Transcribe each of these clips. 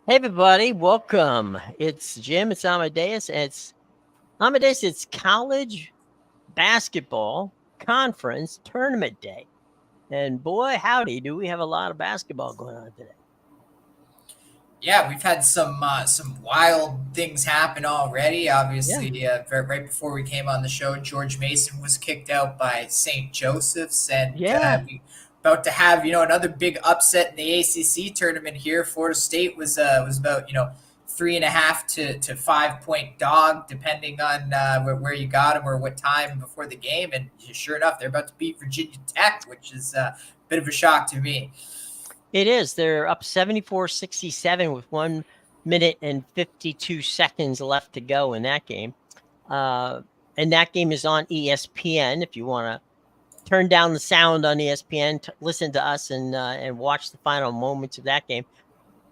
Hey everybody, welcome. It's Jim, it's Amadeus, and it's college basketball conference tournament day. And boy, howdy, do we have a lot of basketball going on today. Yeah, we've had some wild things happen already. Yeah. Obviously, right before we came on the show, George Mason was kicked out by St. Joseph's, and Yeah. we about to have another big upset in the ACC tournament here. Florida State was about 3.5 to 5 point dog, depending on where you got them or what time before the game. And sure enough, they're about to beat Virginia Tech, which is a bit of a shock to me. It is. They're up 74-67 with 1 minute and 52 seconds left to go in that game. And that game is on ESPN if you want to turn down the sound on ESPN, listen to us, and watch the final moments of that game.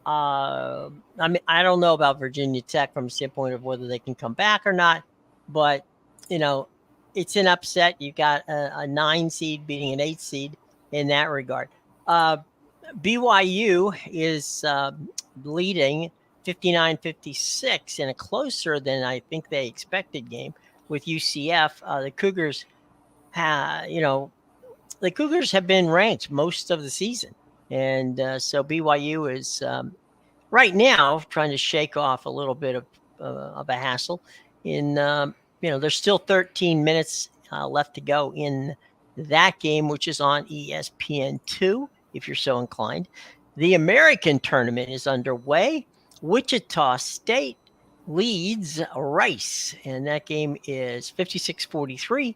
I mean, I don't know about Virginia Tech from a standpoint of whether they can come back or not, but it's an upset. You got a 9 seed beating an 8 seed in that regard. BYU is leading 59-56 in a closer than I think they expected game with UCF. The Cougars the Cougars have been ranked most of the season. And so BYU is right now trying to shake off a little bit of a hassle. There's still 13 minutes left to go in that game, which is on ESPN2, if you're so inclined. The American tournament is underway. Wichita State leads Rice, and that game is 56-43.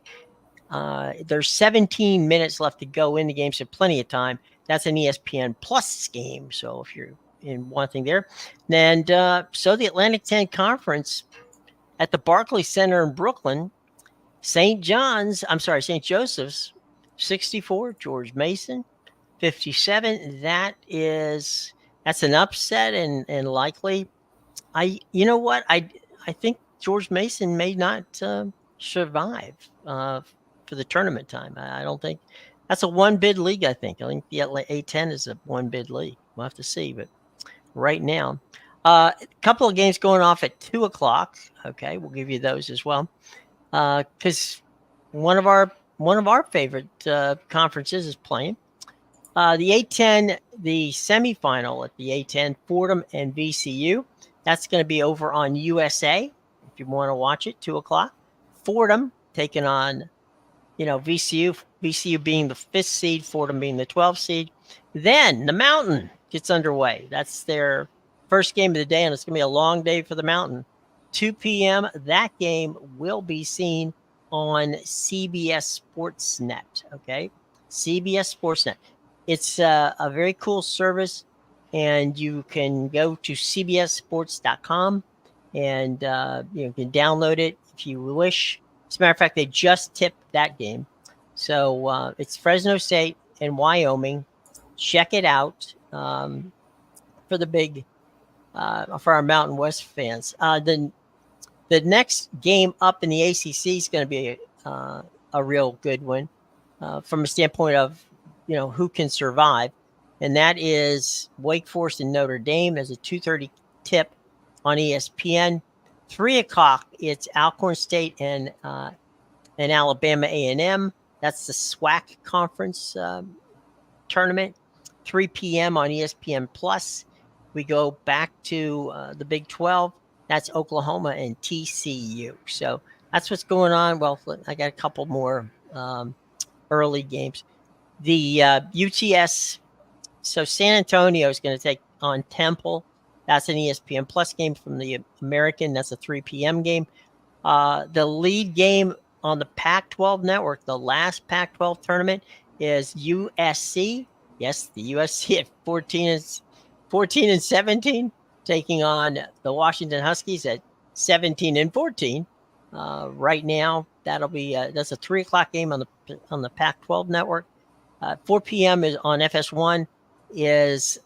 There's 17 minutes left to go in the game, so plenty of time. That's an ESPN Plus game, so if you're in one thing there. And so the Atlantic 10 Conference at the Barclays Center in Brooklyn, St. Joseph's, 64, George Mason, 57. That's an upset and likely. You know what? I think George Mason may not survive for the tournament time. I don't think that's a one bid league. I think the A10 is a one bid league. We'll have to see, but right now, a couple of games going off at 2:00. Okay, we'll give you those as well, because one of our favorite conferences is playing. The A10, the semifinal at the A10, Fordham and VCU. That's going to be over on USA if you want to watch it. 2:00. Fordham taking on VCU. VCU being the 5th seed, Fordham being the 12th seed. Then the Mountain gets underway. That's their first game of the day, and it's going to be a long day for the Mountain. 2 p.m. That game will be seen on CBS Sportsnet. Okay, CBS Sportsnet. It's a very cool service, and you can go to cbssports.com and you can download it if you wish. As a matter of fact, they just tipped that game. So it's Fresno State and Wyoming. Check it out for the big for our Mountain West fans. The next game up in the ACC is going to be a real good one from a standpoint of who can survive, and that is Wake Forest and Notre Dame as a 2:30 tip on ESPN. 3:00, it's Alcorn State and Alabama A&M. That's the SWAC conference tournament. 3 p.m. on ESPN Plus. We go back to the Big 12. That's Oklahoma and TCU. So that's what's going on. Well, I got a couple more early games. The UTS, so San Antonio is going to take on Temple. That's an ESPN Plus game from the American. That's a 3 p.m. game. The lead game on the Pac-12 network, the last Pac-12 tournament, is USC. Yes, the USC at 14 and 17, taking on the Washington Huskies at 17 and 14. Right now, that's a 3:00 game on the Pac-12 network. 4 p.m. is on FS1 is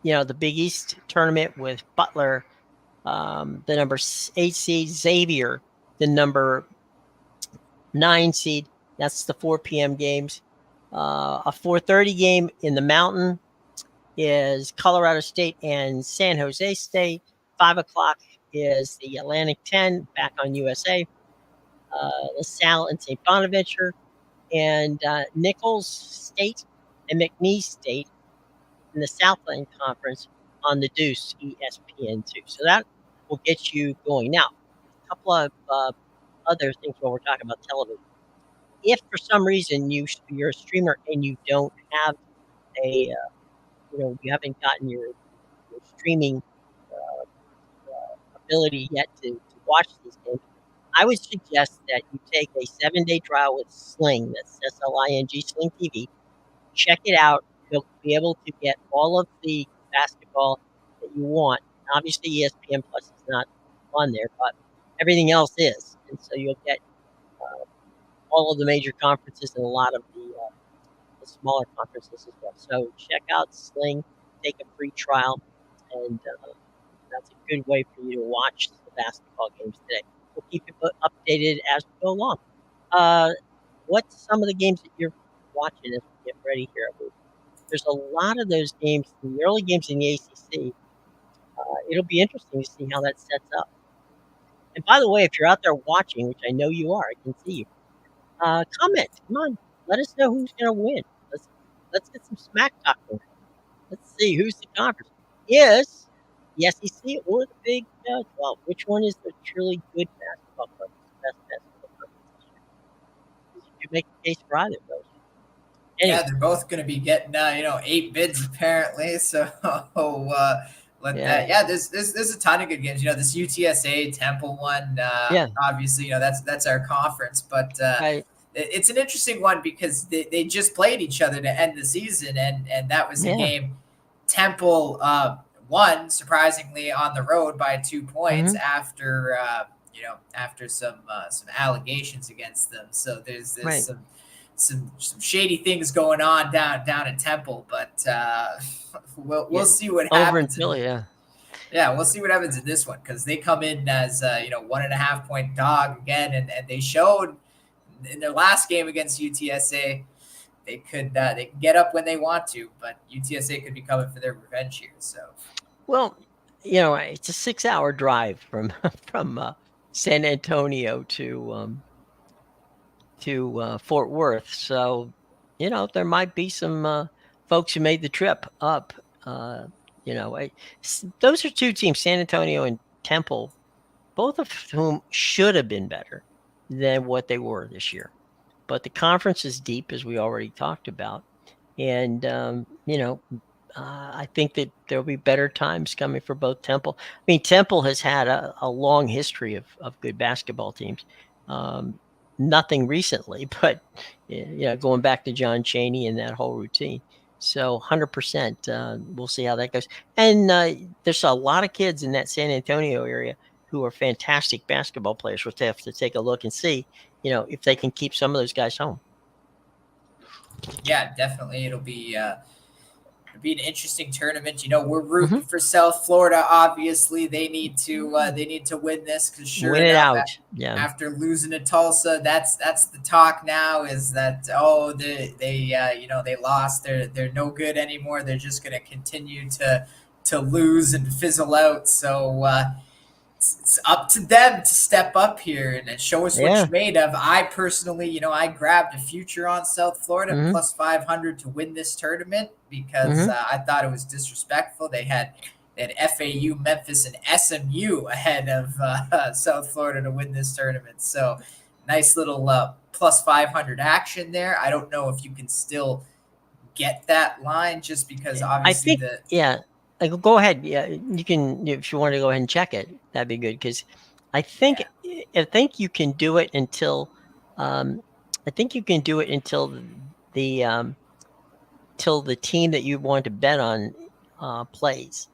the Big East tournament with Butler, the number 8 seed, Xavier, the number 9 seed. That's the 4 p.m. games. A 4:30 game in the Mountain. is Colorado State and San Jose State. 5 o'clock is the Atlantic 10 back on USA. LaSalle and St. Bonaventure, and Nichols State and McNeese State in the Southland Conference on the Deuce ESPN2. So that will get you going. Now, a couple of other things while we're talking about television. If for some reason you're a streamer and you don't have you haven't gotten your streaming ability yet to watch these games, I would suggest that you take a 7-day trial with Sling. That's SLING, Sling TV. Check it out. You'll be able to get all of the basketball that you want. Obviously, ESPN Plus is not on there, but everything else is. And so you'll get all of the major conferences and a lot of the smaller conferences as well. So check out Sling, take a free trial, and that's a good way for you to watch the basketball games today. We'll keep you updated as we go along. What's some of the games that you're watching as we get ready here? There's a lot of those games, the early games in the ACC. It'll be interesting to see how that sets up. And by the way, if you're out there watching, which I know you are, I can see you, comment. Come on, let us know who's going to win. Let's get some smack talk going. Let's see who's the conference. Is the SEC or the Big 12? Which one is the truly good basketball conference? Best basketball conference? You could make a case for either of those. Anyway. Yeah, they're both going to be getting 8 bids apparently. So there's a ton of good games. This UTSA Temple one. Obviously, that's our conference, but right. It's an interesting one because they just played each other to end the season, and that was a game Temple won surprisingly on the road by 2 points after some allegations against them. So there's right. some shady things going on down in Temple, but we'll see what happens. Over in Philly, we'll see what happens in this one because they come in as 1.5 point dog again, and they showed in their last game against UTSA they could get up when they want to, but UTSA could be coming for their revenge here. So, well, it's a 6-hour drive from San Antonio to Fort Worth. So, there might be some folks who made the trip up. Those are two teams, San Antonio and Temple, both of whom should have been better than what they were this year. But the conference is deep, as we already talked about. And, I think that there'll be better times coming for both Temple. I mean, Temple has had a long history of good basketball teams. Nothing recently, but going back to John Chaney and that whole routine. So 100%, we'll see how that goes. And there's a lot of kids in that San Antonio area who are fantastic basketball players. We'll have to take a look and see, if they can keep some of those guys home. Yeah, definitely. It'll be an interesting tournament. We're rooting for South Florida. Obviously, they need to win this because sure win it enough, out. After losing to Tulsa, that's the talk now. Is that they lost. They're no good anymore. They're just going to continue to lose and fizzle out. So it's up to them to step up here and show us what you're made of. I personally, I grabbed a future on South Florida plus 500 to win this tournament because I thought it was disrespectful. They had FAU, Memphis, and SMU ahead of South Florida to win this tournament. So nice little plus 500 action there. I don't know if you can still get that line just because obviously go ahead. Yeah, you can if you want to go ahead and check it. That'd be good because I think you can do it until till the team that you want to bet on plays.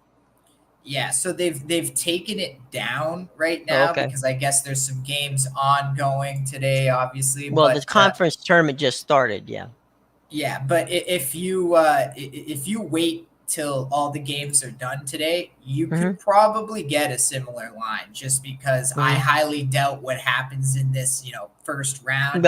Yeah, so they've taken it down right now because I guess there's some games ongoing today, obviously. Well, the conference tournament just started. Yeah, but if you wait till all the games are done today, you could probably get a similar line just because I highly doubt what happens in this, first round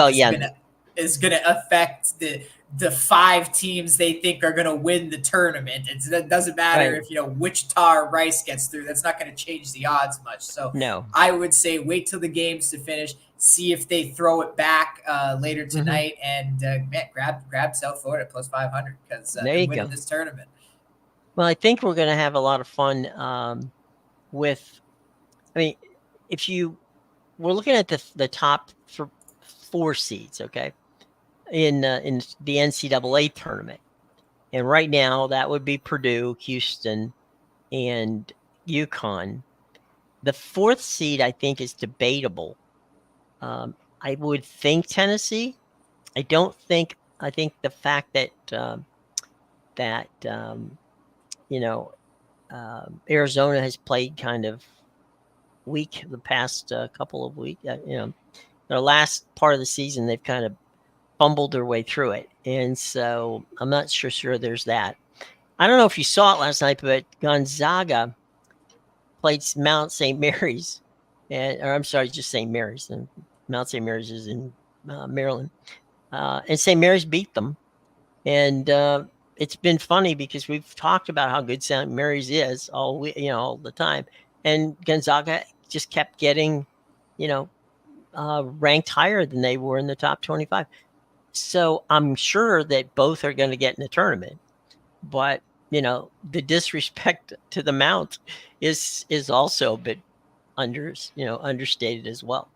is going to affect the the 5 teams they think are going to win the tournament. It doesn't matter Right. if, Wichita or Rice gets through. That's not going to change the odds much. So No. I would say wait till the games to finish, see if they throw it back later tonight, and grab South Florida plus 500 because There they're you winning go. this tournament. Well, I think we're going to have a lot of fun with. I mean, we're looking at the top 4 seeds, okay, in the NCAA tournament, and right now that would be Purdue, Houston, and UConn. The 4th seed, I think, is debatable. I would think Tennessee. I don't think. I think the fact that Arizona has played kind of weak the past couple of weeks. The last part of the season, they've kind of fumbled their way through it, and so I'm not sure there's that. I don't know if you saw it last night, but Gonzaga played Mount St. Mary's, or I'm sorry, just St. Mary's, and Mount St. Mary's is in Maryland, and St. Mary's beat them, and it's been funny because we've talked about how good St. Mary's is all the time, and Gonzaga just kept getting, ranked higher than they were in the top 25. So I'm sure that both are going to get in the tournament, but the disrespect to the Mount is also a bit understated as well.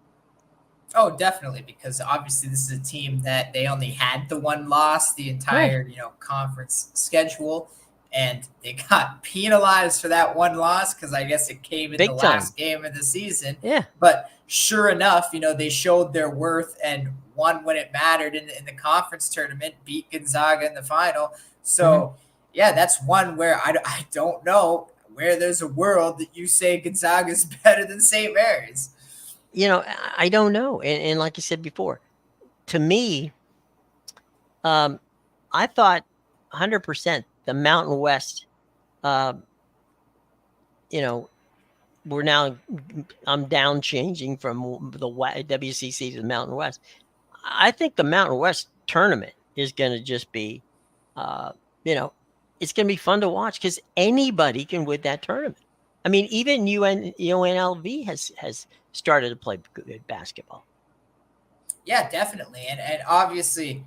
Oh, definitely, because obviously this is a team that they only had the one loss the entire, conference schedule, and they got penalized for that one loss because I guess it came in Big the time. last game of the season. Yeah. But sure enough, they showed their worth and won when it mattered in the conference tournament, beat Gonzaga in the final. So, yeah, that's one where I don't know where there's a world that you say Gonzaga is better than St. Mary's. I don't know. And like I said before, to me, I thought 100% the Mountain West, we're now, I'm down changing from the WCC to the Mountain West. I think the Mountain West tournament is going to just be, it's going to be fun to watch because anybody can win that tournament. I mean, even UNLV has started to play good basketball. Yeah, definitely. And obviously,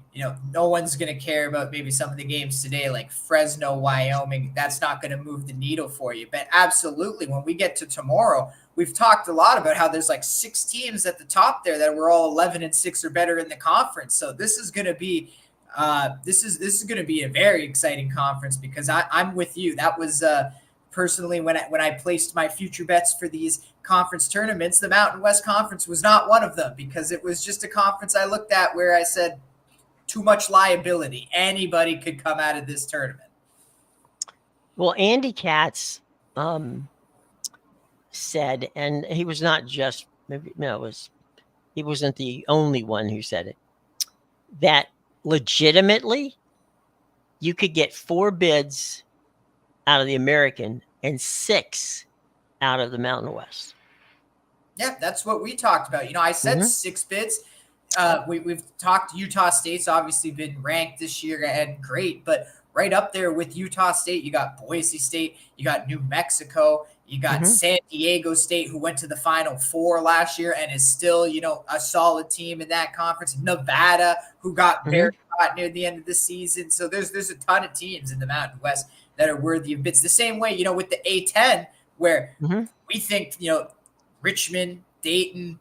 no one's going to care about maybe some of the games today, like Fresno, Wyoming. That's not going to move the needle for you. But absolutely, when we get to tomorrow, we've talked a lot about how there's like 6 teams at the top there that were all 11-6 or better in the conference. So this is going to be this is going to be a very exciting conference because I'm with you. That was personally when I placed my future bets for these conference tournaments, the Mountain West Conference was not one of them because it was just a conference I looked at where I said too much liability. Anybody could come out of this tournament. Well, Andy Katz said, and he was not just he wasn't the only one who said it, that legitimately you could get 4 bids out of the American and 6 out of the Mountain West. Yeah, that's what we talked about. I said 6 bids. We've talked Utah State's obviously been ranked this year and great, but right up there with Utah State, you got Boise State, you got New Mexico, you got San Diego State, who went to the Final Four last year and is still, a solid team in that conference. Nevada, who got very hot near the end of the season. So there's a ton of teams in the Mountain West that are worthy of bids. The same way, with the A10, where we think, Richmond, Dayton,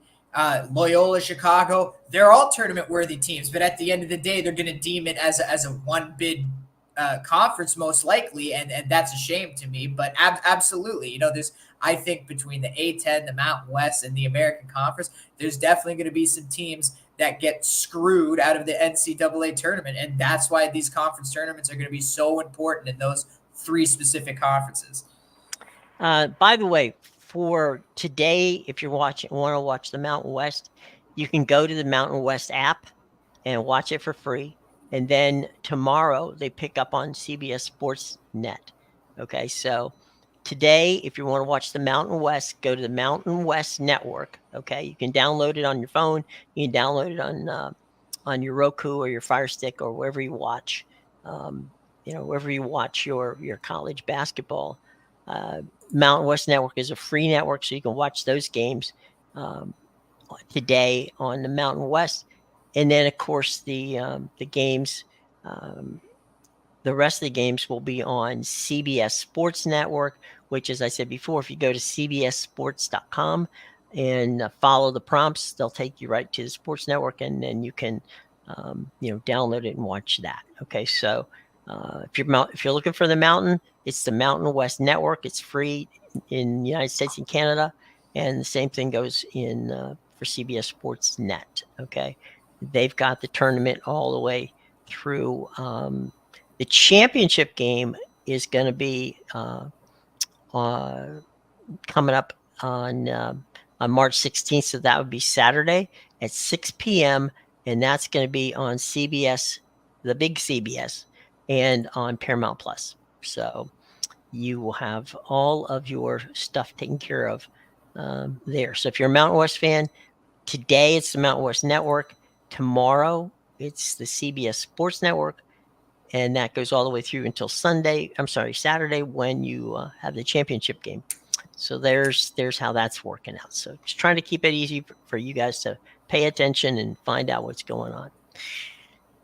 Loyola, Chicago, they're all tournament worthy teams. But at the end of the day, they're going to deem it as a one bid conference most likely. And that's a shame to me. But absolutely, there's, I think between the A10, the Mountain West, and the American Conference, there's definitely going to be some teams that get screwed out of the NCAA tournament. And that's why these conference tournaments are going to be so important in those 3 specific conferences. By the way, for today, if you want to watch the Mountain West, you can go to the Mountain West app and watch it for free. And then tomorrow they pick up on CBS Sports Net. Okay, so today, if you want to watch the Mountain West, go to the Mountain West Network. Okay, you can download it on your phone. You can download it on on your Roku or your Fire Stick or wherever you watch, wherever you watch your college basketball. Mountain West Network is a free network, so you can watch those games today on the Mountain West, and then of course the games. The rest of the games will be on CBS Sports Network, which, as I said before, if you go to cbssports.com and follow the prompts, they'll take you right to the sports network, and then you can, download it and watch that. Okay, so if you're looking for the Mountain, it's the Mountain West Network. It's free in the United States and Canada, and the same thing goes in for CBS Sports Net. Okay, they've got the tournament all the way through. The championship game is going to be coming up on March 16th, so that would be Saturday at 6 p.m., and that's going to be on CBS, the big CBS, and on Paramount Plus. So you will have all of your stuff taken care of there. So if you're a Mountain West fan, today it's the Mountain West Network. Tomorrow it's the CBS Sports Network. And that goes all the way through until Saturday, when you have the championship game. So there's how that's working out. So just trying to keep it easy for you guys to pay attention and find out what's going on.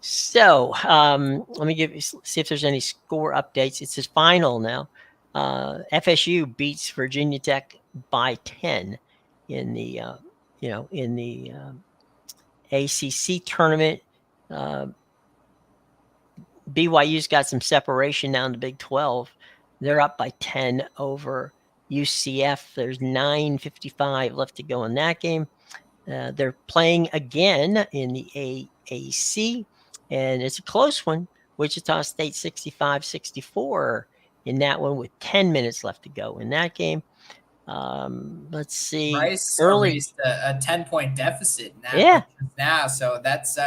So let me see if there's any score updates. It's his final now. FSU beats Virginia Tech by 10 in the ACC tournament. BYU's got some separation now in the Big 12. They're up by 10 over UCF. There's 9:55 left to go in that game. They're playing again in the AAC, and it's a close one. Wichita State 65-64 in that one with 10 minutes left to go in that game. Let's see. Rice erased a 10-point deficit in that one now, so that's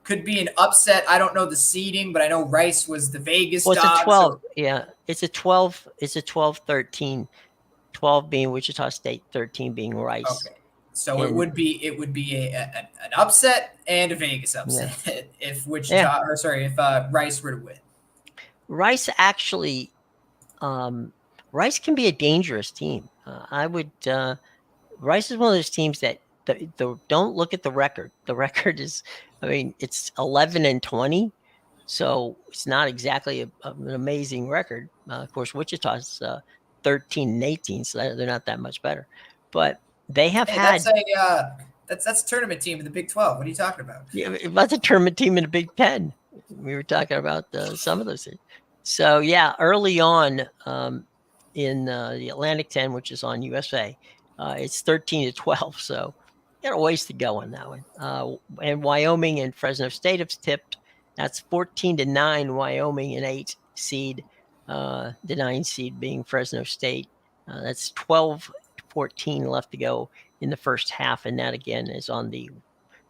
could be an upset. I don't know the seeding, but I know Rice was the Vegas dog. It's a 12. So. Yeah, it's a 12. It's a 12-13. 12 being Wichita State, 13 being Rice. Okay, so it would be an upset and a Vegas upset if Rice were to win. Rice actually, Rice can be a dangerous team. Rice is one of those teams that don't look at the record. The record is, it's 11-20, so it's not exactly an amazing record. Of course, Wichita's 13-18, so they're not that much better. But they have had. That's a tournament team in the Big 12. What are you talking about? Yeah, that's a tournament team in the Big 10. We were talking about some of those things. So early on in the Atlantic 10, which is on USA, it's 13-12. So got a ways to go on that one. And Wyoming and Fresno State have tipped. That's 14-9. Wyoming, an 8 seed. The 9 seed being Fresno State. That's 12-14 left to go in the first half, and that again is on the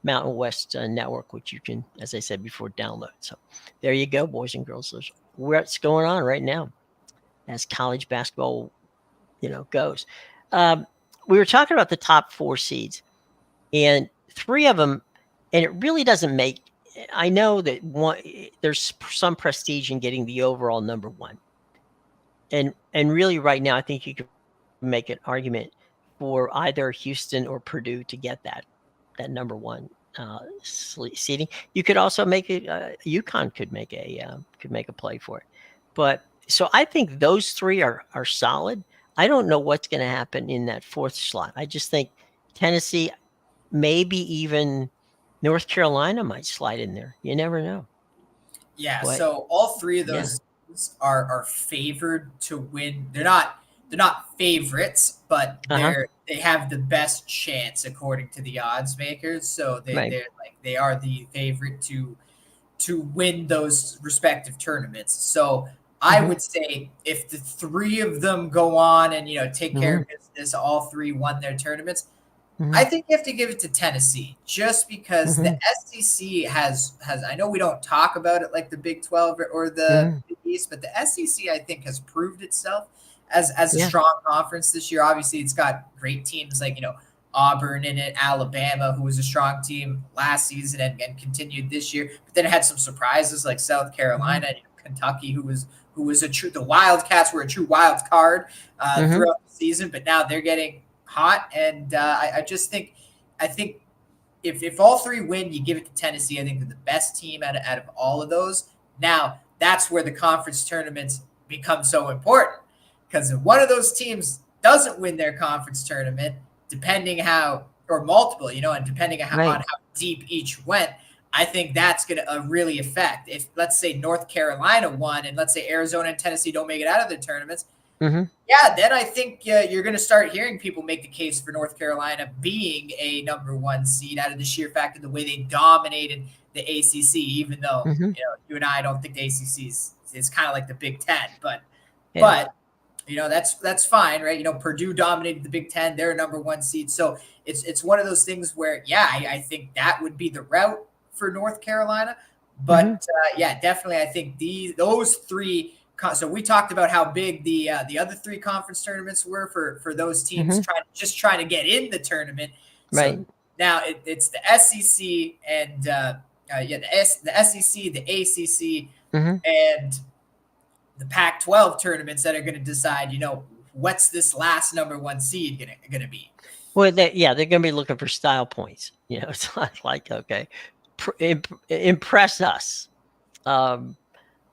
Mountain West Network, which you can, as I said before, download. So there you go, boys and girls. There's what's going on right now as college basketball, goes. We were talking about the top 4 seeds, and 3 of them, and it really doesn't make. I know that there's some prestige in getting the overall number 1, and really right now I think you could make an argument for either Houston or Purdue to get that number 1 seeding. You could also make it. UConn could make a play for it, but so I think those 3 are solid. I don't know what's going to happen in that 4th slot. I just think Tennessee, maybe even North Carolina might slide in there. You never know. Yeah. But, so all 3 of those are favored to win. They're not favorites, but they have the best chance according to the odds makers. So they are the favorite to win those respective tournaments. So I would say if the 3 of them go on and take care of business, all 3 won their tournaments. I think you have to give it to Tennessee just because the SEC has. I know we don't talk about it like the Big 12 or the Big East, but the SEC I think has proved itself as a strong conference this year. Obviously, it's got great teams like Auburn in it, Alabama, who was a strong team last season and continued this year. But then it had some surprises like South Carolina, Kentucky, who was a true, the Wildcats were a true wild card throughout the season, but now they're getting hot. And I just think, I think if all three win, you give it to Tennessee. I think they're the best team out of all of those. Now that's where the conference tournaments become so important, because if one of those teams doesn't win their conference tournament, depending how, or multiple, and depending on how deep each went, I think that's going to really affect. If, let's say, North Carolina won and let's say Arizona and Tennessee don't make it out of the tournaments, yeah, then I think you're going to start hearing people make the case for North Carolina being a number one seed out of the sheer fact of the way they dominated the ACC, even though you and I don't think the ACC is kind of like the Big Ten, but that's fine, right? Purdue dominated the Big Ten; they're a number one seed, so it's one of those things where, I think that would be the route for North Carolina, but definitely, I think those three. So we talked about how big the other three conference tournaments were for those teams trying to get in the tournament. Right. So now it's the SEC and the SEC, the ACC, and the Pac-12 tournaments that are going to decide, what's this last number one seed going to be. Well, they're going to be looking for style points. It's not like, okay, impress us.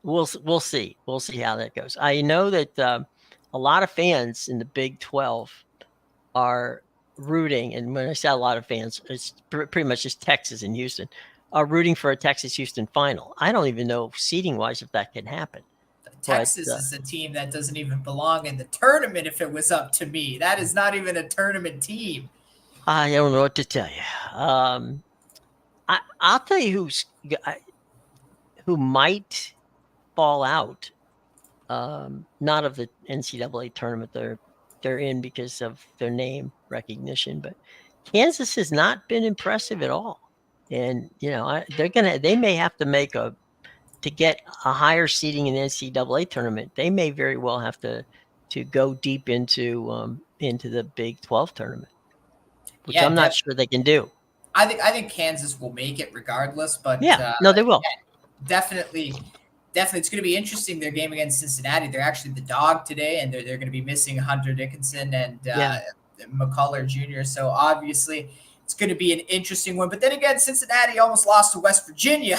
We'll see. We'll see how that goes. I know that a lot of fans in the Big 12 are rooting, and when I say a lot of fans, it's pretty much just Texas and Houston, are rooting for a Texas-Houston final. I don't even know seeding-wise if that can happen. Texas is a team that doesn't even belong in the tournament if it was up to me. That is not even a tournament team. I don't know what to tell you. I'll tell you who might fall out, not of the NCAA tournament they're in because of their name recognition, but Kansas has not been impressive at all. And they may have to make to get a higher seeding in the NCAA tournament. They may very well have to go deep into the Big 12 tournament, which I'm not sure they can do. I think Kansas will make it regardless, but no, they will. Definitely, it's going to be interesting. Their game against Cincinnati, they're actually the dog today, and they're going to be missing Hunter Dickinson and McCullough Jr. So obviously, it's going to be an interesting one. But then again, Cincinnati almost lost to West Virginia,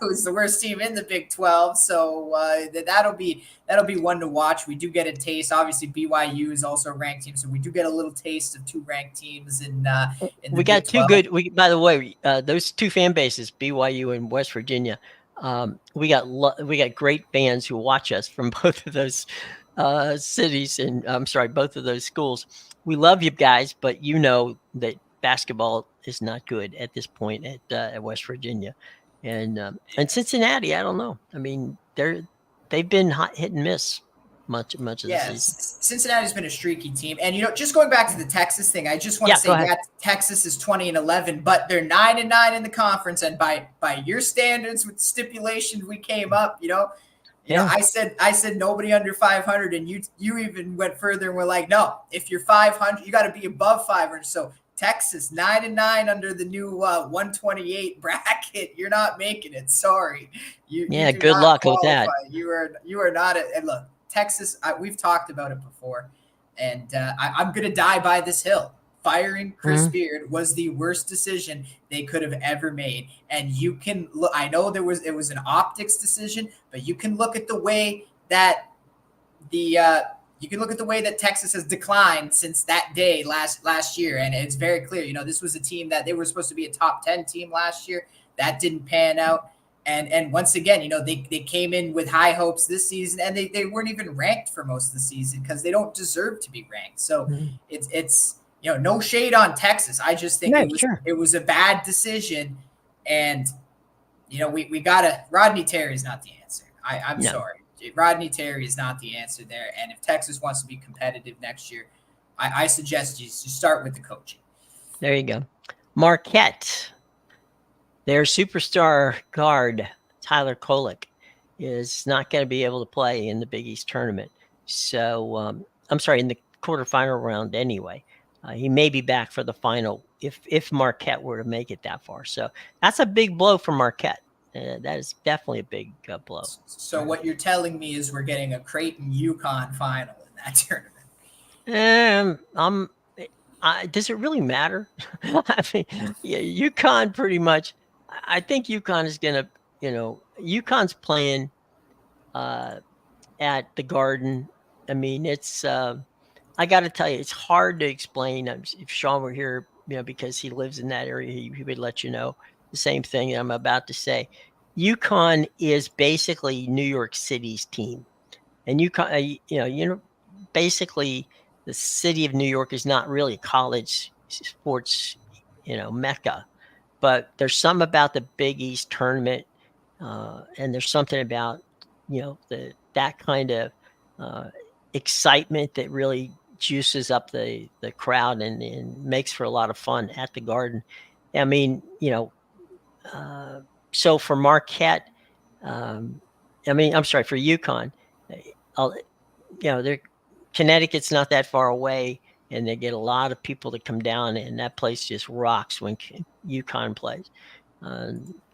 who's the worst team in the Big 12. So that'll be one to watch. We do get a taste. Obviously, BYU is also a ranked team, so we do get a little taste of two ranked teams in the we got Big 12. two good. By the way, those two fan bases, BYU and West Virginia. We got great fans who watch us from both of those cities, and both of those schools. We love you guys, but that basketball is not good at this point at West Virginia, and Cincinnati. I don't know. I mean, they've been hit and miss much of the season. Cincinnati's been a streaky team, and just going back to the Texas thing, I just want to say that Texas is 20-11, but they're 9-9 in the conference, and by your standards, with the stipulation we came up, I said nobody under 500, and you even went further and were like, no, if you're 500, you got to be above 500. So Texas 9-9 under the new 128 bracket. You're not making it. Sorry. You good luck with that. You are not. And look, Texas. We've talked about it before, and I'm gonna die by this hill. Firing Chris Beard was the worst decision they could have ever made. And you can look. I know it was an optics decision, but you can look at the way that Texas has declined since that day last year, and it's very clear. This was a team that they were supposed to be a top 10 team last year. That didn't pan out. And once again, they came in with high hopes this season, and they weren't even ranked for most of the season because they don't deserve to be ranked. So it's no shade on Texas. I just think it was a bad decision, and we gotta. Rodney Terry is not the answer. I'm sorry. Rodney Terry is not the answer there. And if Texas wants to be competitive next year, I suggest you start with the coaching. There you go. Marquette, their superstar guard, Tyler Kolek, is not going to be able to play in the Big East tournament. So, in the quarterfinal round anyway. He may be back for the final if Marquette were to make it that far. So that's a big blow for Marquette. That is definitely a big blow. So what you're telling me is we're getting a Creighton UConn final in that tournament. Does it really matter? I mean, yeah, UConn pretty much. I think UConn is gonna, UConn's playing at the Garden. I mean, it's. I got to tell you, it's hard to explain. If Sean were here, because he lives in that area, he would let you know the same thing that I'm about to say. UConn is basically New York City's team, and UConn, basically the city of New York is not really a college sports, mecca, but there's something about the Big East tournament, and there's something about that kind of excitement that really juices up the crowd and makes for a lot of fun at the Garden. I mean, so for Marquette, I'm sorry, for UConn, Connecticut's not that far away, and they get a lot of people to come down, and that place just rocks when UConn plays.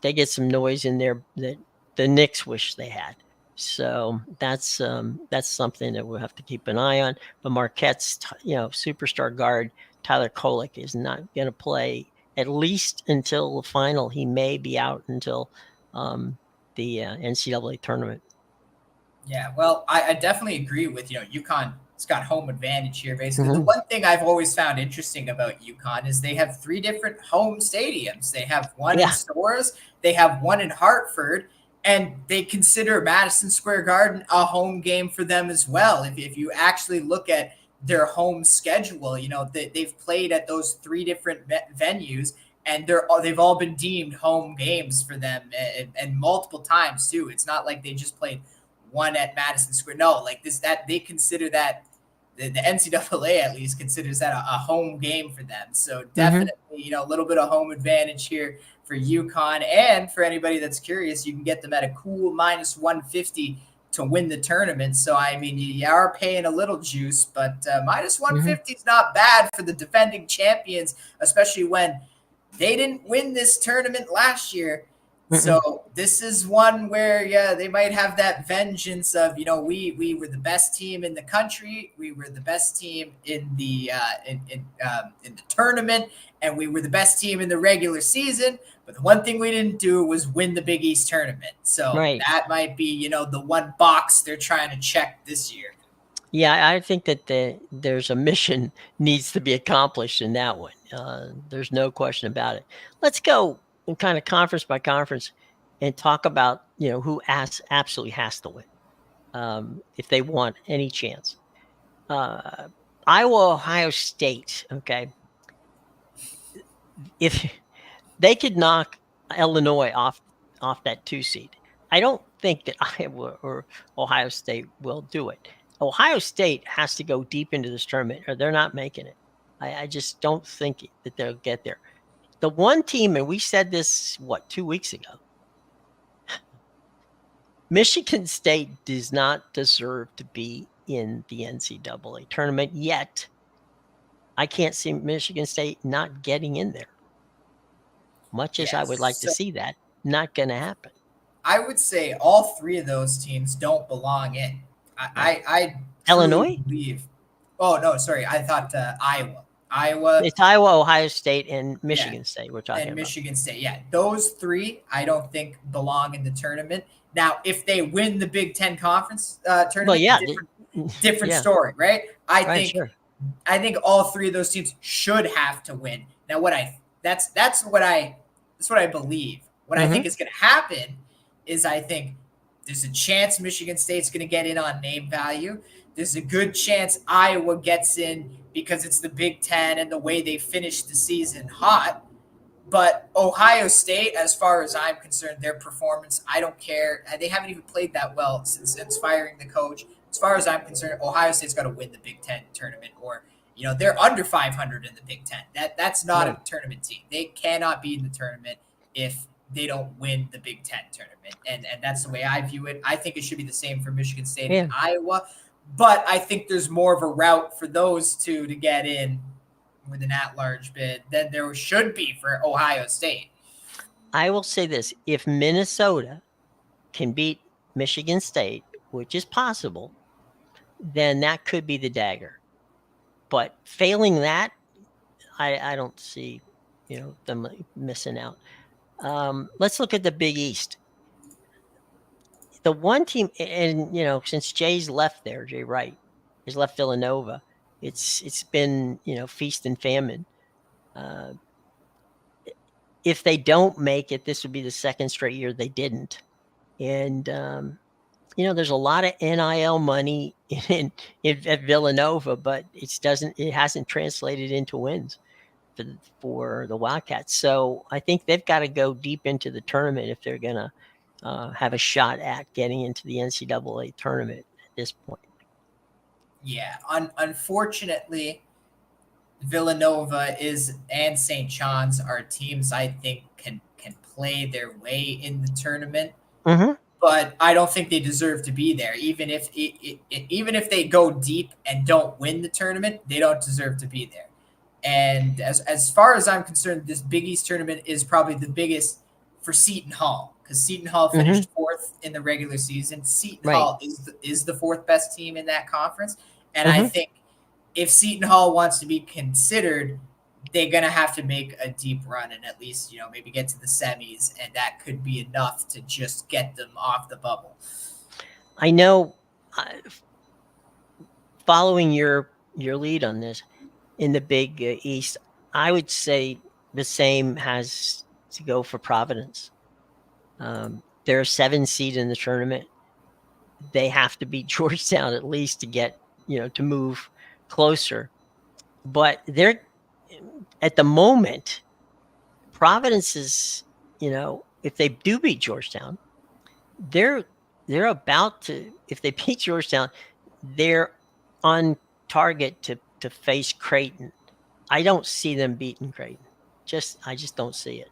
They get some noise in there that the Knicks wish they had. So that's something that we'll have to keep an eye on. But Marquette's, superstar guard Tyler Kolek is not going to play at least until the final. He may be out until the NCAA tournament. Yeah, well, I definitely agree with UConn's got home advantage here. Basically, the one thing I've always found interesting about UConn is they have 3 different home stadiums. They have one in Storrs, they have one in Hartford, and they consider Madison Square Garden a home game for them as well. If you actually look at their home schedule, they've played at those 3 different venues, and they've all been deemed home games for them, and multiple times too. It's not like they just played one at Madison Square. No, that they consider that the NCAA at least considers that a home game for them. So definitely, a little bit of home advantage here for UConn. And for anybody that's curious, you can get them at a cool minus 150 to win the tournament. So, I mean, you are paying a little juice, but minus 150 is not bad for the defending champions, especially when they didn't win this tournament last year. So this is one where, they might have that vengeance of, we were the best team in the country, we were the best team in the tournament, and we were the best team in the regular season. But the one thing we didn't do was win the Big East tournament. So that might be, the one box they're trying to check this year. Yeah, I think that there's a mission needs to be accomplished in that one. There's no question about it. Let's go kind of conference by conference and talk about who absolutely has to win if they want any chance. Iowa, Ohio State. Okay, if they could knock Illinois off that 2 seed, I don't think that Iowa or Ohio State will do it. Ohio State has to go deep into this tournament, or they're not making it. I just don't think that they'll get there. The one team, and we said this, 2 weeks ago, Michigan State does not deserve to be in the NCAA tournament yet. I can't see Michigan State not getting in there. Much as I would like to see that, not going to happen. I would say all 3 of those teams don't belong in. I Illinois? believe. Oh, no, sorry. I thought Iowa. It's Iowa, Ohio State, and Michigan State we're talking about. Michigan State, yeah. Those 3 I don't think belong in the tournament. Now, if they win the Big Ten Conference tournament, different story, right? I think all 3 of those teams should have to win. Now, that's what I believe. What I think is going to happen is I think there's a chance Michigan State's going to get in on name value. There's a good chance Iowa gets in because it's the Big Ten and the way they finished the season hot. But Ohio State, as far as I'm concerned, their performance, I don't care. They haven't even played that well since firing the coach. As far as I'm concerned, Ohio State's got to win the Big Ten tournament, or they're under 500 in the Big Ten. That's not a tournament team. They cannot be in the tournament if they don't win the Big Ten tournament, and that's the way I view it. I think it should be the same for Michigan State and Iowa, but I think there's more of a route for those 2 to get in with an at-large bid than there should be for Ohio State. I will say this: if Minnesota can beat Michigan State, which is possible, then that could be the dagger. But failing that, I don't see, them missing out. Let's look at the Big East. The one team, and since Jay's left there, Jay Wright has left Villanova. It's been feast and famine. If they don't make it, this would be the second straight year they didn't. And there's a lot of NIL money at Villanova, but it hasn't translated into wins for the Wildcats. So I think they've got to go deep into the tournament if they're going to have a shot at getting into the NCAA tournament at this point. Yeah, unfortunately, Villanova and St. John's are teams I think can play their way in the tournament. Mm-hmm. But I don't think they deserve to be there. Even if they go deep and don't win the tournament, they don't deserve to be there. And as far as I'm concerned, this Big East tournament is probably the biggest for Seton Hall, because Seton Hall finished fourth in the regular season. Seton Hall is the fourth best team in that conference. And I think if Seton Hall wants to be considered, they're going to have to make a deep run and at least, maybe get to the semis. And that could be enough to just get them off the bubble. I know, following your lead on this, in the Big East, I would say the same has to go for Providence. They're a 7 seed in the tournament. They have to beat Georgetown at least to get, to move closer. But they're, at the moment, Providence is, if they do beat Georgetown, they're about to, if they beat Georgetown, they're on target to face Creighton. I don't see them beating Creighton. I just don't see it.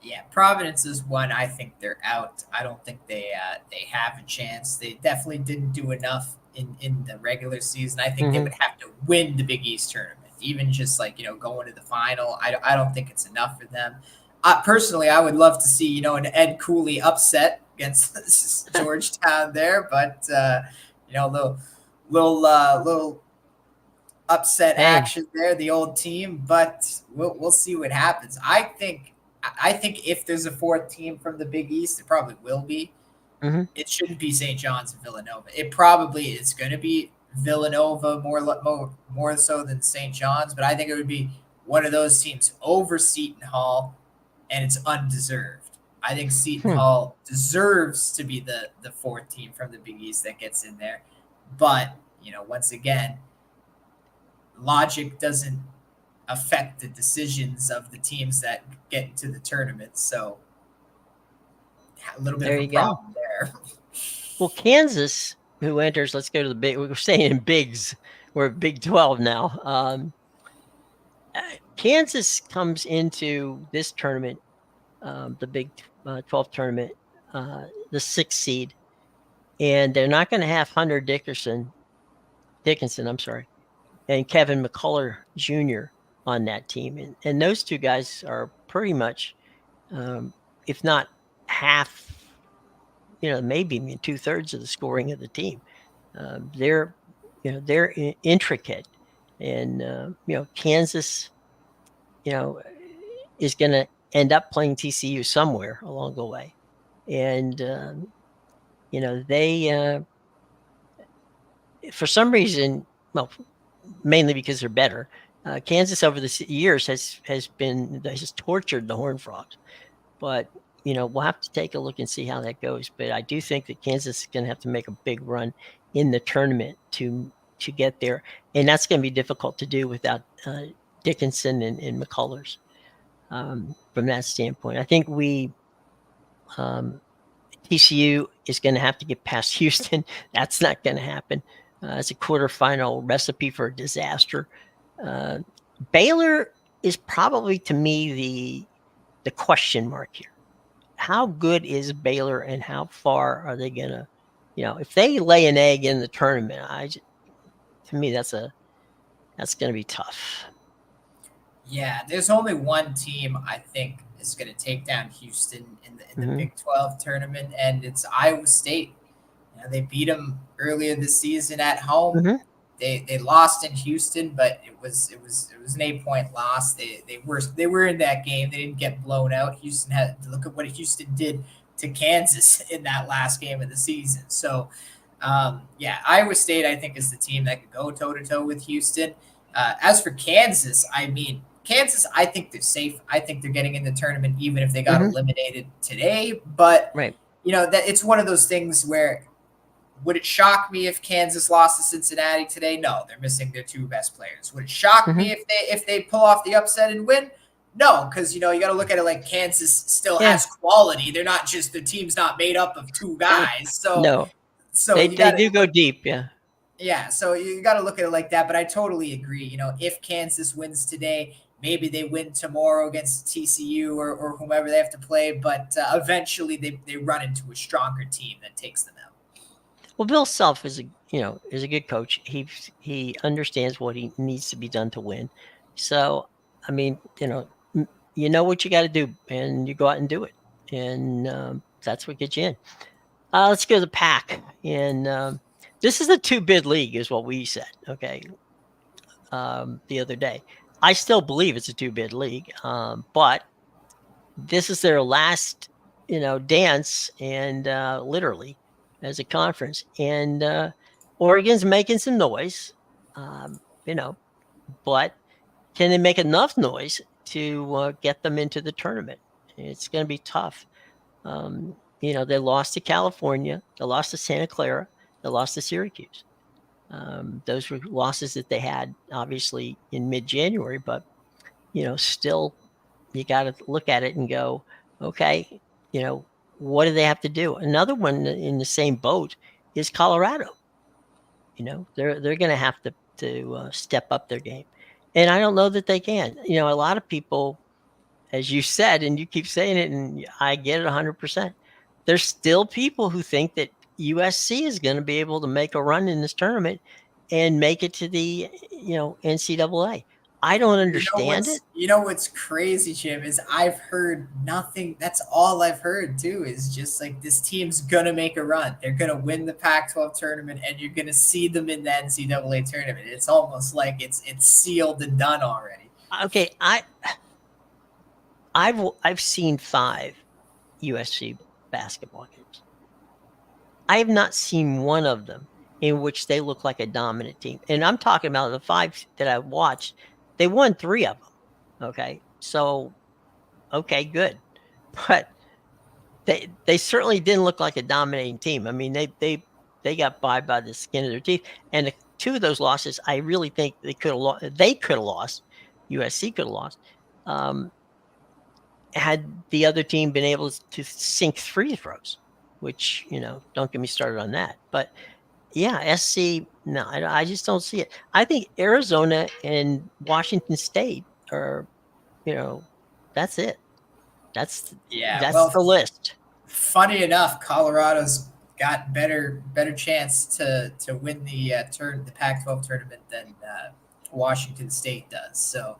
Yeah, Providence is one. I think they're out. I don't think they have a chance. They definitely didn't do enough in the regular season. I think they would have to win the Big East tournament, even just going to the final. I don't think it's enough for them. Personally, I would love to see an Ed Cooley upset against Georgetown there, but little upset action there, the old team. But we'll see what happens. I think if there's a fourth team from the Big East, it probably will be. It shouldn't be St. John's and Villanova. It probably is going to be Villanova more so than St. John's, but I think it would be one of those teams over Seton Hall, and it's undeserved. I think Seton Hall deserves to be the fourth team from the Big East that gets in there. But, once again, logic doesn't affect the decisions of the teams that get into the tournament. So a little bit of a problem there. Well, Kansas, who enters, let's go to the big, we're staying in bigs. We're Big 12 now. Kansas comes into this tournament, the Big 12 tournament, the 6th seed, and they're not going to have Hunter Dickinson, and Kevin McCullough Jr. on that team. And those two guys are pretty much, if not half, maybe 2/3 of the scoring of the team. They're intricate, and Kansas, is going to end up playing TCU somewhere along the way, and they, for some reason, well, mainly because they're better. Kansas over the years has tortured the Horned Frogs, but we'll have to take a look and see how that goes. But I do think that Kansas is going to have to make a big run in the tournament to get there, and that's going to be difficult to do without Dickinson and McCullers. From that standpoint, I think TCU is going to have to get past Houston. That's not going to happen. It's a quarterfinal recipe for a disaster. Baylor is probably, to me, the question mark here. How good is Baylor, and how far are they going to, if they lay an egg in the tournament, to me, that's going to be tough. Yeah, there's only one team I think is going to take down Houston in the Mm-hmm. Big 12 tournament, and it's Iowa State. You know, they beat them earlier this season at home. Mm-hmm. They lost in Houston, but it was an 8 point loss. They were in that game. They didn't get blown out. Houston had to look at what Houston did to Kansas in that last game of the season. So yeah, Iowa State I think is the team that could go toe to toe with Houston. As for Kansas, I mean Kansas, I think they're safe. I think they're getting in the tournament even if they got Mm-hmm. eliminated today. But Right. that it's one of those things where would it shock me if Kansas lost to Cincinnati today? No, they're missing their two best players. Would it shock Mm-hmm. me if they pull off the upset and win? No, because you got to look at it like Kansas still Yeah. has quality. They're not just the team's not made up of two guys. So No, so they you got do to go deep. Yeah. yeah, so you got to look at it like that. But I totally agree. If Kansas wins today, maybe they win tomorrow against TCU or whomever they have to play. But eventually, they run into a stronger team that takes them out. Well, Bill Self is a good coach. He understands what he needs to be done to win. So I mean, you know what you got to do, and you go out and do it, and that's what gets you in. Let's go to the pack, and this is a two-bid league, is what we said. Okay, the other day, I still believe it's a two-bid league, but this is their last, dance, and literally as a conference, and Oregon's making some noise, um, you know, but can they make enough noise to get them into the tournament? It's going to be tough. They lost to California, they lost to Santa Clara, they lost to Syracuse. Those were losses that they had, obviously, in mid-January, but still, you got to look at it and go, okay, what do they have to do? Another one in the same boat is Colorado. They're going to have to step up their game, and I don't know that they can. A lot of people, as you said, and you keep saying it, and I get it 100%. There's still people who think that USC is going to be able to make a run in this tournament and make it to the NCAA. I don't You know understand it. what's you know what's crazy, Jim, is I've heard nothing. That's all I've heard too, is just like this team's gonna make a run. They're gonna win the Pac-12 tournament, and you're gonna see them in the NCAA tournament. It's almost like it's sealed and done already. Okay, I've seen 5 USC basketball games. I have not seen one of them in which they look like a dominant team. And I'm talking about the 5 that I watched. They won 3 of them. Okay, so okay, good, but they certainly didn't look like a dominating team. I mean, they got by the skin of their teeth. And 2 of those losses, I really think they could have lost. They could have lost. USC could have lost. Had the other team been able to sink free throws, which, don't get me started on that. But yeah, SC, no, I just don't see it. I think Arizona and Washington State are, that's it. That's Yeah, that's the well, list. funny enough, Colorado's got better chance to win the Pac-12 tournament than Washington State does. So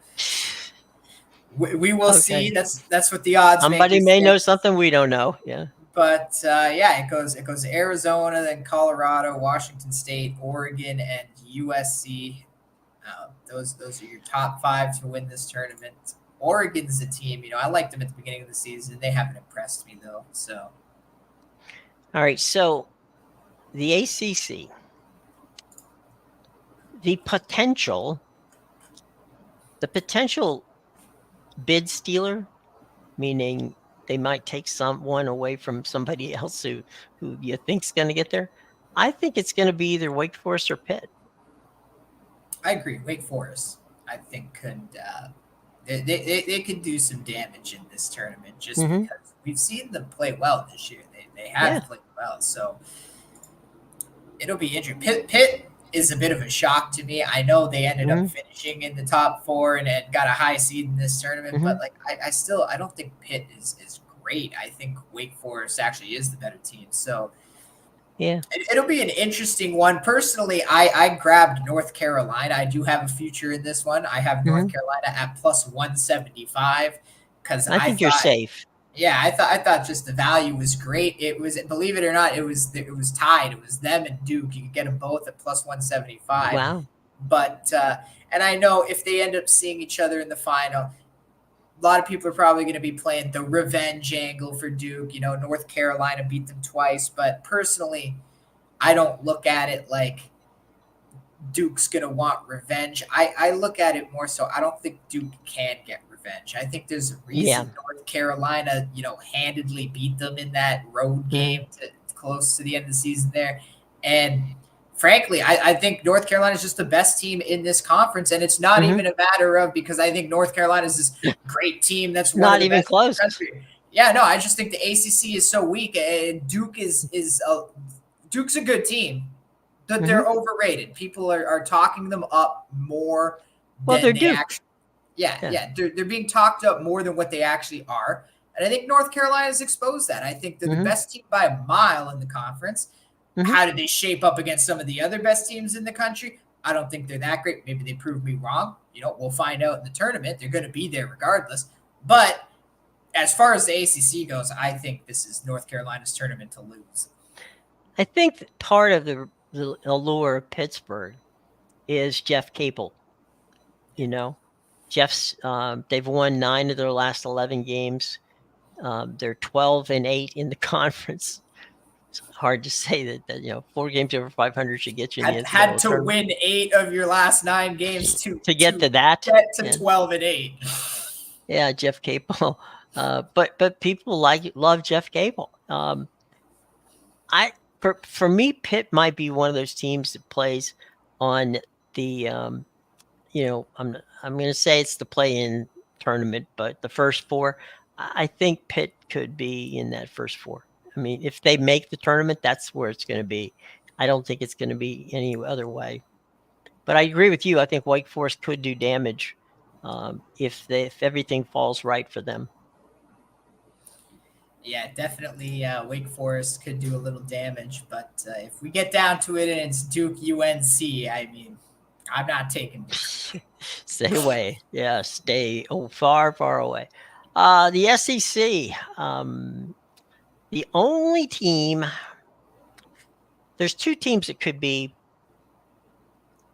we will see. Okay. That's what the odds Somebody makers may say. know something we don't know. Yeah. But yeah, it goes Arizona, then Colorado, Washington State, Oregon, and USC. Those are your top 5 to win this tournament. Oregon's a team. I liked them at the beginning of the season. They haven't impressed me though. So All right. So the ACC, the potential bid stealer, meaning they might take someone away from somebody else who you think's going to get there. I think it's going to be either Wake Forest or Pitt. I agree. Wake Forest, I think, could they could do some damage in this tournament just Mm-hmm. because we've seen them play well this year. They have played well, so it'll be interesting. Pitt is a bit of a shock to me. I know they ended Mm-hmm. up finishing in the top 4 and got a high seed in this tournament, Mm-hmm. but like I don't think Pitt is great. I think Wake Forest actually is the better team. So Yeah. It'll be an interesting one. Personally, I grabbed North Carolina. I do have a future in this one. I have North Hmm. Carolina at plus 175 because I I think you're thought, safe. yeah, I thought just the value was great. It was, believe it or not, it was tied. It was them and Duke. You could get them both at plus 175. Wow. But and I know if they end up seeing each other in the final, a lot of people are probably going to be playing the revenge angle for Duke. North Carolina beat them twice, but personally, I don't look at it like Duke's going to want revenge. I look at it more so I don't think Duke can get revenge. I think there's a Yeah. reason North Carolina, handedly beat them in that road Hmm. game close to the end of the season there. And frankly, I think North Carolina is just the best team in this conference. And it's not Hmm. even a matter of because I think North Carolina is this great team that's one of Not the even best in close. the country. Yeah, no, I just think the ACC is so weak, and Duke's a good team, but Hmm. they're overrated. People are talking them up more Well, they're than they Duke. actually. Yeah, Yeah. yeah, they're being talked up more than what they actually are. And I think North Carolina's exposed that. I think they're the Hmm. best team by a mile in the conference. Hmm. How did they shape up against some of the other best teams in the country? I don't think they're that great. Maybe they proved me wrong. We'll find out in the tournament. They're going to be there regardless. But as far as the ACC goes, I think this is North Carolina's tournament to lose. I think that part of the allure of Pittsburgh is Jeff Capel. Jeff's they've won 9 of their last 11 games. They're 12-8 in the conference. It's hard to say that 4 games over 500 should get you in the Had NCAA to tournament. win 8 of your last 9 games to Get to that. get to And 12-8. yeah, Jeff Capel. But people love Jeff Capel. For me, Pitt might be one of those teams that plays on the I'm going to say it's the play-in tournament, but the first 4, I think Pitt could be in that first 4. I mean, if they make the tournament, that's where it's going to be. I don't think it's going to be any other way. But I agree with you. I think Wake Forest could do damage if everything falls right for them. Yeah, definitely. Wake Forest could do a little damage, but if we get down to it and it's Duke UNC, I mean, I'm not taking Duke. Stay away. Yeah, stay far, far away. The SEC. The only team. There's 2 teams that could be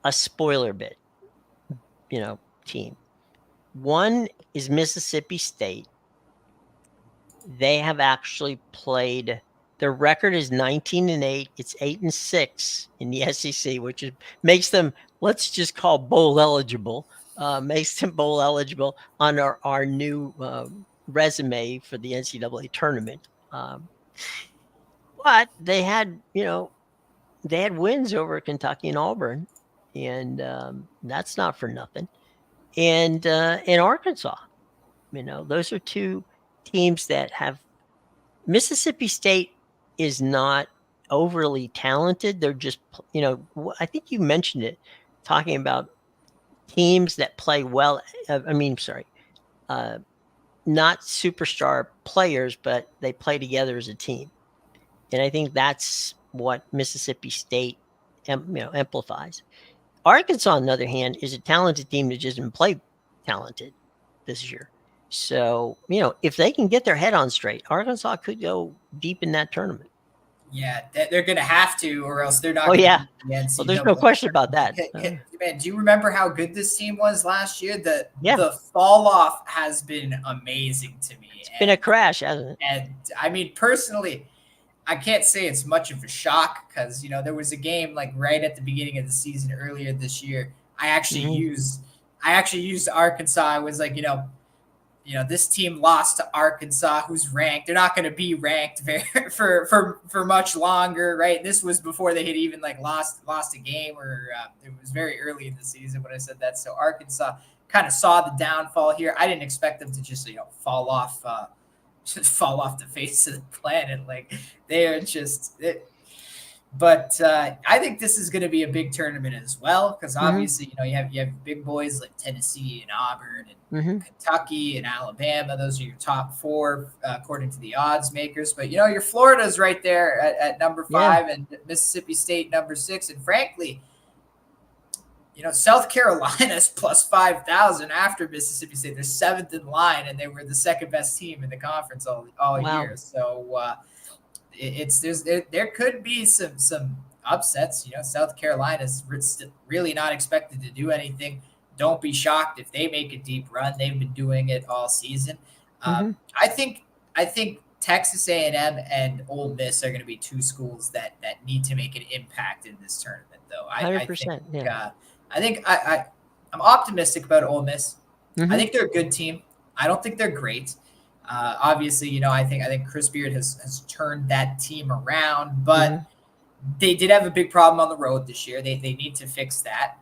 a spoiler bit, team. One is Mississippi State. They have actually played. Their record is 19-8. It's 8-6 in the SEC, which makes them, let's just call bowl eligible. Makes them bowl eligible on our new resume for the NCAA tournament. But they had wins over Kentucky and Auburn, and that's not for nothing. And in Arkansas, those are 2 teams that have. Mississippi State is not overly talented. They're just, I think you mentioned it, talking about teams that play well. Not superstar players, but they play together as a team. And I think that's what Mississippi State, amplifies. Arkansas, on the other hand, is a talented team that just didn't play talented this year. So, if they can get their head on straight, Arkansas could go deep in that tournament. Yeah, they're going to have to, or else they're not Oh, going yeah. to be the NCAA. Well, there's no question about that. Man, do you remember how good this team was last year? Yeah. The fall off has been amazing to me. It's been a crash, hasn't it? And I mean, personally, I can't say it's much of a shock because there was a game like right at the beginning of the season earlier this year. I actually used Arkansas. I was like, this team lost to Arkansas, who's ranked. They're not going to be ranked for much longer, right? This was before they had even like lost a game, or it was very early in the season when I said that. So Arkansas kind of saw the downfall here. I didn't expect them to just fall off the face of the planet. Like they are just But I think this is going to be a big tournament as well, because Mm-hmm. obviously, you have big boys like Tennessee and Auburn and Mm-hmm. Kentucky and Alabama. Those are your top four according to the odds makers. But your Florida's right there at number Yeah. 5, and Mississippi State number 6. And frankly, South Carolina's plus 5,000 after Mississippi State. They're 7th in line, and they were the second best team in the conference all Wow. year. So there could be some upsets. South Carolina's really not expected to do anything. Don't be shocked if they make a deep run. They've been doing it all season. Mm-hmm. I think Texas A&M and Ole Miss are going to be two schools that need to make an impact in this tournament. Though 100%. Yeah. I think I'm optimistic about Ole Miss. Mm-hmm. I think they're a good team. I don't think they're great. Obviously, I think Chris Beard has turned that team around, but they did have a big problem on the road this year. They need to fix that.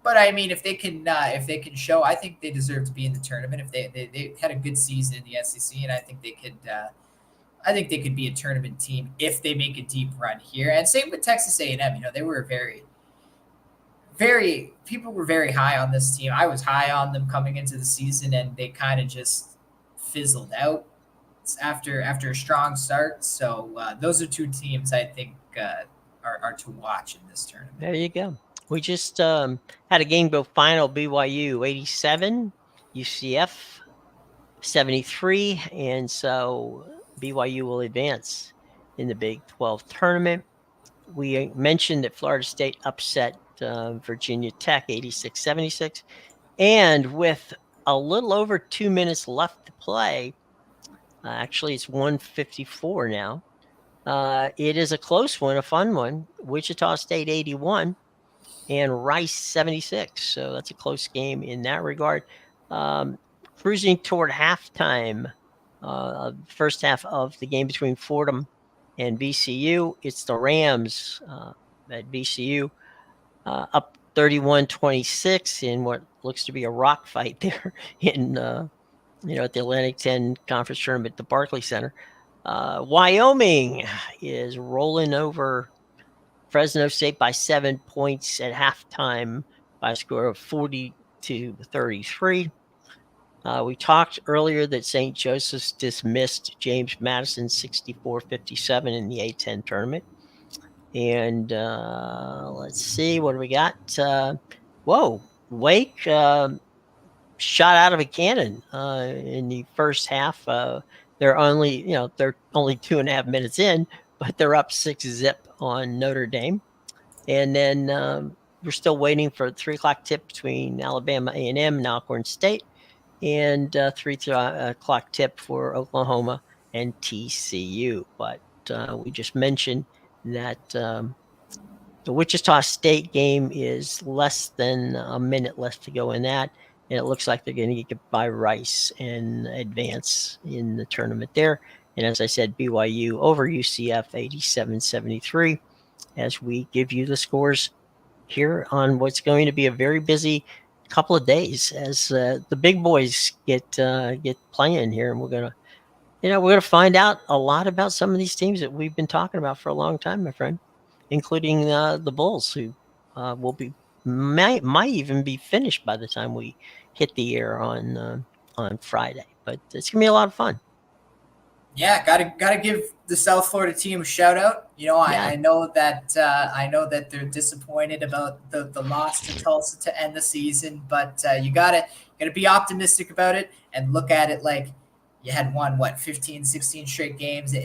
But I mean, if they can show, I think they deserve to be in the tournament. If they had a good season in the SEC, and I think they could be a tournament team if they make a deep run here. And same with Texas A&M. They were people were very high on this team. I was high on them coming into the season, and they kind of just fizzled out after a strong start. So those are two teams I think are to watch in this tournament. There you go. We just had a game go final. BYU 87, UCF 73, and so BYU will advance in the Big 12 tournament. We mentioned that Florida State upset Virginia Tech 86-76, and with a little over 2 minutes left to play, actually it's 1:54 now. It is a close one, a fun one. Wichita State 81 and Rice 76. So that's a close game in that regard. Cruising toward halftime, first half of the game between Fordham and VCU. It's the Rams at VCU up 31-26 in what looks to be a rock fight there in at the Atlantic 10 Conference Tournament at the Barclays Center. Wyoming is rolling over Fresno State by 7 points at halftime by a score of 40-33. We talked earlier that St. Joseph's dismissed James Madison 64-57 in the A10 tournament. And let's see, what do we got? Wake shot out of a cannon in the first half. They're only 2.5 minutes in, but they're up 6-0 on Notre Dame. And then we're still waiting for the 3:00 tip between Alabama A&M and Alcorn State, and 3:00 tip for Oklahoma and TCU. But we just mentioned that the Wichita State game is less than a minute left to go in that, and it looks like they're going to get by Rice and advance in the tournament there. And as I said, BYU over UCF 87-73, as we give you the scores here on what's going to be a very busy couple of days as the big boys get playing here, and we're gonna find out a lot about some of these teams that we've been talking about for a long time, my friend, including the Bulls, who might even be finished by the time we hit the air on Friday. But it's gonna be a lot of fun. Yeah, gotta give the South Florida team a shout out. I know that they're disappointed about the loss to Tulsa to end the season, but you gotta be optimistic about it and look at it like you had won 15, 16 straight games.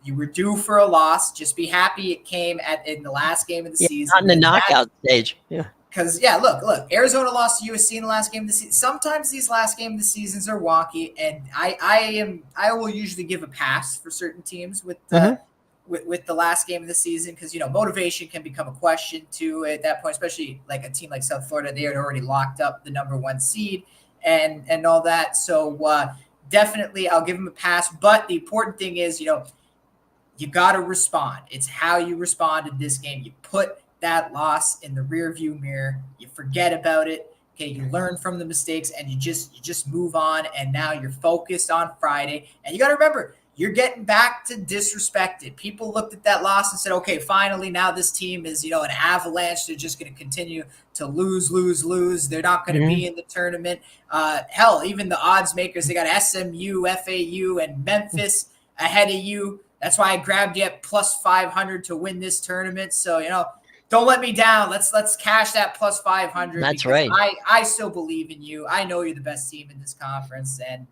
You were due for a loss. Just be happy it came in the last game of the season. Not in the knockout stage. Yeah. Because look, Arizona lost to USC in the last game of the season. Sometimes these last game of the seasons are wonky, and I will usually give a pass for certain teams with the last game of the season, because motivation can become a question too at that point, especially like a team like South Florida. They had already locked up the number 1 seed and all that. So definitely I'll give them a pass. But the important thing is you got to respond. It's how you respond in this game. You put that loss in the rear view mirror, you forget about it. Okay, you learn from the mistakes, and you just move on. And now you're focused on Friday. And you got to remember, you're getting back to disrespected. People looked at that loss and said, okay, finally, now this team is, an avalanche. They're just going to continue to lose, lose, lose. They're not going to be in the tournament. Hell, even the odds makers, they got SMU, FAU, and Memphis ahead of you. That's why I grabbed you at plus 500 to win this tournament. So, don't let me down. Let's cash that plus 500. That's right. I still believe in you. I know you're the best team in this conference. And,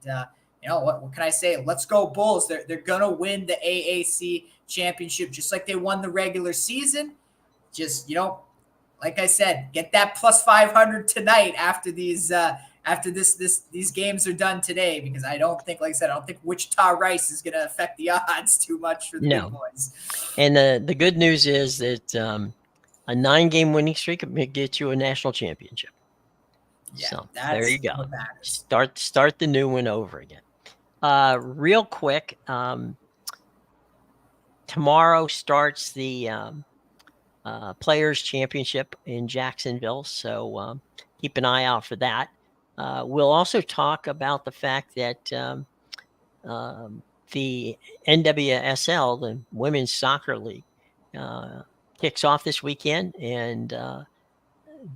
what can I say? Let's go Bulls. They're going to win the AAC championship just like they won the regular season. Just, like I said, get that plus 500 tonight after these these games are done today, because I don't think, like I said, I don't think Wichita Rice is going to affect the odds too much for the big boys. And the good news is that a 9-game winning streak may get you a national championship. Yeah, so there you go. Start the new one over again. Real quick, tomorrow starts the Players Championship in Jacksonville, so keep an eye out for that. We'll also talk about the fact that the NWSL, the Women's Soccer League, kicks off this weekend, and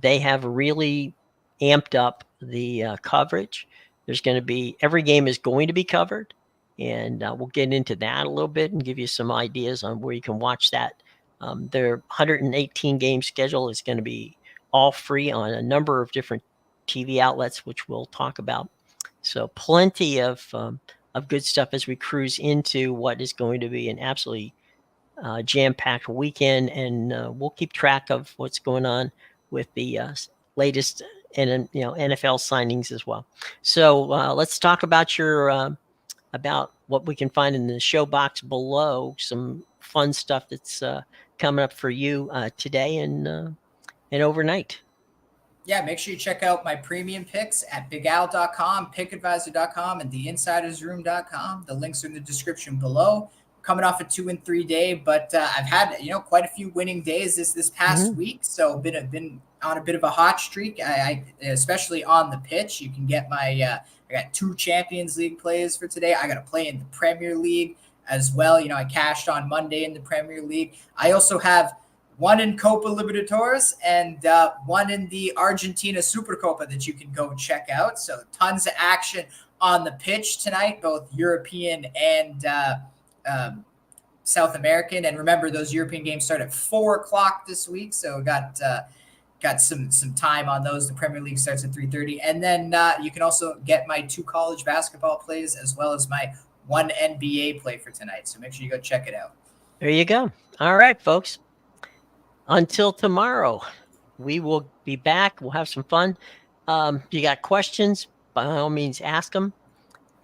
they have really amped up the coverage. There's going to be, every game is going to be covered, and we'll get into that a little bit and give you some ideas on where you can watch that. Their 118 game schedule is going to be all free on a number of different TV outlets, which we'll talk about. So plenty of good stuff as we cruise into what is going to be an absolutely jam-packed weekend, and we'll keep track of what's going on with the latest NFL signings as well. So let's talk about about what we can find in the show box below. Some fun stuff that's coming up for you today and overnight. Yeah, make sure you check out my premium picks at bigal.com, pickadvisor.com, and theinsidersroom.com. The links are in the description below. Coming off a 2-3 day, but I've had quite a few winning days this past week, so been on a bit of a hot streak. I especially on the pitch. You can get my I got 2 Champions League plays for today. I got to play in the Premier League as well. I cashed on Monday in the Premier League. I also have one in Copa Libertadores and one in the Argentina Supercopa that you can go check out. So tons of action on the pitch tonight, both European and South American. And remember, those European games start at 4:00 this week, so got some time on those. The Premier League starts at 3:30, and then you can also get my 2 college basketball plays as well as my 1 NBA play for tonight. So make sure you go check it out. There you go. All right, folks. Until tomorrow, we will be back. We'll have some fun. If you got questions, by all means, ask them.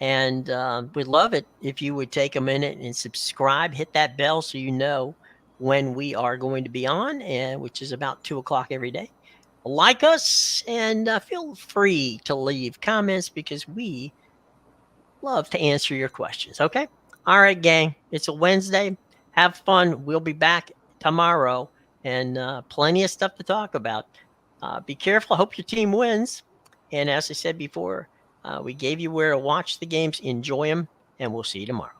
And we'd love it if you would take a minute and subscribe, hit that bell so you know when we are going to be on, and which is about 2:00 every day. Like us, and feel free to leave comments because we love to answer your questions. Okay? All right, gang. It's a Wednesday. Have fun. We'll be back tomorrow, and plenty of stuff to talk about. Be careful. I hope your team wins. And as I said before, we gave you where to watch the games. Enjoy them, and we'll see you tomorrow.